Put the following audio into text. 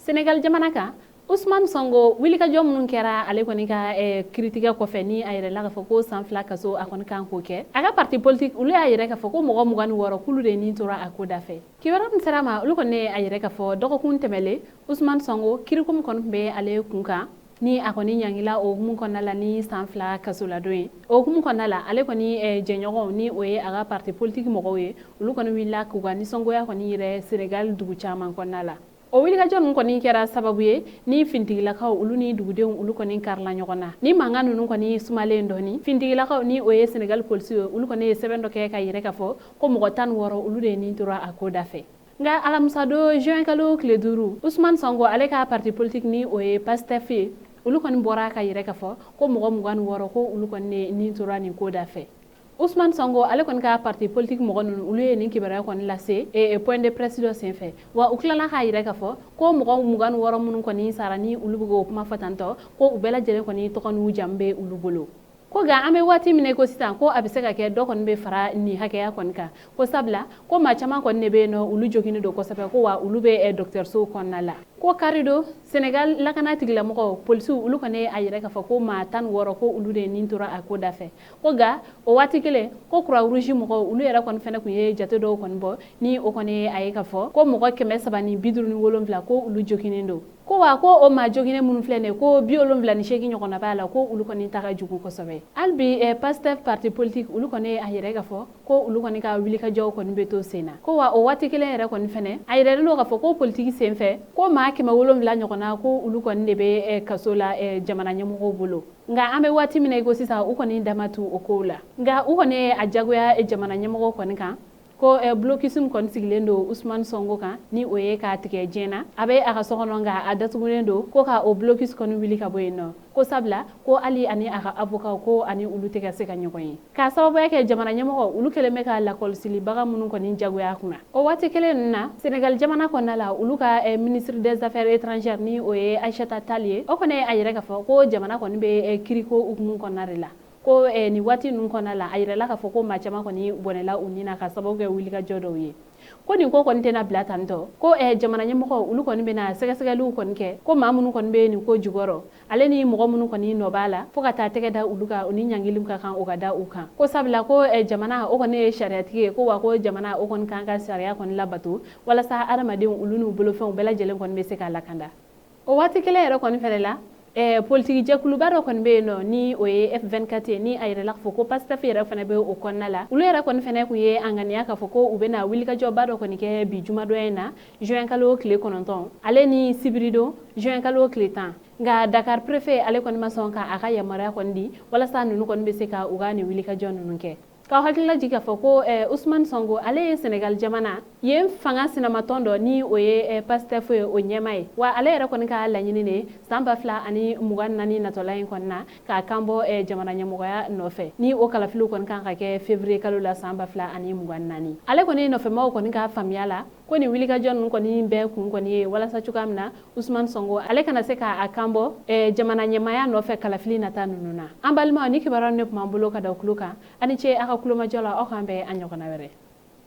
Senegal jamana kan Ousmane Sonko wilikajɔ minnu kɛra ale kɔni ka critique kɔfɛ ni a yɛrɛla k'a fɔ ko san 2 kaso a kɔni kan k'o kɛ a ka parti politique olu y'a yɛrɛ k'a fɔ ko mɔgɔ 26 k'olu de ni tora a ko da fɛ kibaruya min sera ma olu kɔni a yɛrɛ k'a fɔ dɔgɔkun tɛmɛlen Ousmane Sonko kiriko min kɔni tun bɛ ale kun kan ni a kɔni ɲangila o hukumu kɔnɔna la ni san 2 kaso la don ye o hukumu kɔnɔna la ale kɔni jɛɲɔgɔnw ni o ye a ka parti politique mɔgɔw ye olu kɔni wulila k'u ka nisɔngoya kɔni yɛrɛ Senegal dugu caman kɔnɔna la o wilikajɔ ninnu kɔni kɛra sababu ye ni fintigilakaw olu ni dugudenw olu kɔni karila ɲɔgɔn na ni mankan ninnu kɔni sumalen dɔɔni fintigilakaw ni o ye Senegal polisi ye olu kɔni ye sɛbɛn dɔ kɛ ka yɛrɛ k'a fɔ ko mɔgɔ 16 olu de ni tora a ko da fɛ nka alamisa don juin kalo tile 5 Ousmane Sonko ale ka parti politique ni o ye PASTEF ye olu kɔni bɔra ka yɛrɛ k'a fɔ ko mɔgɔ 26 ko olu kɔni ni tora nin ko da fɛ Ousmane Sonko ale kɔni ka parti politique mɔgɔ ninnu olu ye nin kibaruya kɔni lase point de presse dɔ senfɛ wa u tilala k'a yɛrɛ k'a fɔ ko mɔgɔ 26 minnu kɔni sara ni olu bɛ k'o kuma fɔ tantɔ ko u bɛɛ lajɛlen kɔni tɔgɔ n'u jamu bɛ olu bolo ko nka an bɛ waati min ko sisan ko a bɛ se ka kɛ dɔ kɔni bɛ fara nin hakɛya kɔni kan ko sabula ko maa caman kɔni de bɛ yen nɔ olu joginnen don kosɛbɛ ko wa olu bɛ dɔgɔtɔrɔso kɔnɔna la ko kari don Senegal lakana tigilamɔgɔw polisiw olu kɔni a yɛrɛ k'a fɔ ko maa 16 ko olu de ni tora a ko da fɛ ko nka o waati kelen ko Croix Rouge mɔgɔw olu yɛrɛ kɔni fɛnɛ kun ye jate dɔw kɔni bɔ ni o kɔni a ye k'a fɔ ko mɔgɔ 357 ko olu joginnen don ko wa ko o maa joginnen minnu filɛ nin ye ko 78 ɲɔgɔnna b'a la ko olu kɔni ta ka jugu kosɛbɛ hali bi PASTEF parti politique olu kɔni a yɛrɛ k'a fɔ ko olu kɔni ka wilikajɔw kɔni bɛ to sen na ko wa o waati kelen yɛrɛ kɔni fɛnɛ a yɛrɛ don k'a fɔ ko politique senfɛ ko maa 700 ɲɔgɔnna ko olu kɔni de bɛ kaso la jamana ɲɛmɔgɔw bolo nka an bɛ waati min ko sisan u kɔni dama tu o kow la nka u kɔni a jagoya jamana ɲɛmɔgɔw kɔni kan ko blocusme kɔni sigilen don Ousmane Sonko kan ni o ye k'a tigɛ diɲɛ na a bɛ a ka sokɔnɔ nka a datugulen don ko ka o blocus kɔni wuli ka bɔ yen nɔ ko sabula ko ali ani a ka avocat ko ani olu tɛ ka se ka ɲɔgɔn ye k'a sababuya kɛ jamana ɲɛmɔgɔ olu kɛlen bɛ ka lakɔlɔsilibaga minnu kɔni jagoya kunna o waati kelen ninnu na Senegal jamana kɔnɔna la olu ka ministre des affaires étrangères ni o ye Aïssata Tall ye o kɔni a yɛrɛ k'a fɔ ko jamana kɔni bɛ kiriko hukumu kɔnɔna de la ko ni waati ninnu kɔnɔna la a yɛrɛla k'a fɔ ko maa caman kɔni bɔnɛla u ni na ka sababu kɛ wilikajɔ dɔw ye ko nin ko kɔni tɛna bila tantɔ ko jamana ɲɛmɔgɔ olu kɔni bɛna sɛgɛsɛgɛliw kɔni kɛ ko maa minnu kɔni bɛ nin ko jukɔrɔ ale ni mɔgɔ minnu kɔni nɔ b'a la fo ka taa tɛgɛ da olu kan u ni ɲangiliw ka kan o ka da u kan ko sabula ko jamana o kɔni ye sariyatigi ye ko wa ko jamana o kɔni kan ka sariya kɔni labato walasa adamadenw olu n'u bolofɛnw bɛɛ lajɛlen kɔni bɛ se k'a lakanda o waati kelen yɛrɛ kɔni fɛnɛ la politique jɛkuluba dɔ kɔni bɛ yen nɔ ni o ye F24 ye ni a yɛrɛla k'a fɔ ko PASTEF yɛrɛ fana bɛ o kɔnɔna la olu yɛrɛ kɔni fana kun ye an ŋaniya k'a fɔ ko u bɛna wilikajɔba dɔ kɔni kɛ bi jumadon in na juin kalo tile 9 ale ni sibiridon juin kalo tile 10 nka Dakar préfet ale kɔni ma sɔn k'a ka yamaruya kɔni di walasa ninnu kɔni bɛ se ka u ka nin wilikajɔ ninnu kɛ k'aw hakilila jigin k'a fɔ ko Ousmane Sonko ale ye Senegal jamana yen fanga sinamatɔn dɔ ni o ye PASTEF ye o ɲɛma ye wa ale yɛrɛ kɔni ka laɲini de san 2024 natɔla in kɔni na k'a kan bɔ jamana ɲɛmɔgɔya nɔfɛ ni o kalafiliw kɔni kan ka kɛ février kalo la san 2024 ale kɔni nɔfɛmɔgɔw kɔni ka faamuya la ko nin wilikajɔ ninnu kɔni bɛɛ kun kɔni ye walasa cogoya min na Ousmane Sonko ale kana se k'a kan bɔ jamana ɲɛmaya nɔfɛ kalafili nata ninnu na an balimaw ni kibaruya ne tun b'an bolo ka da kulo kan ani ce a ka kulomajɔ la aw k'an bɛn a ɲɔgɔnna wɛrɛ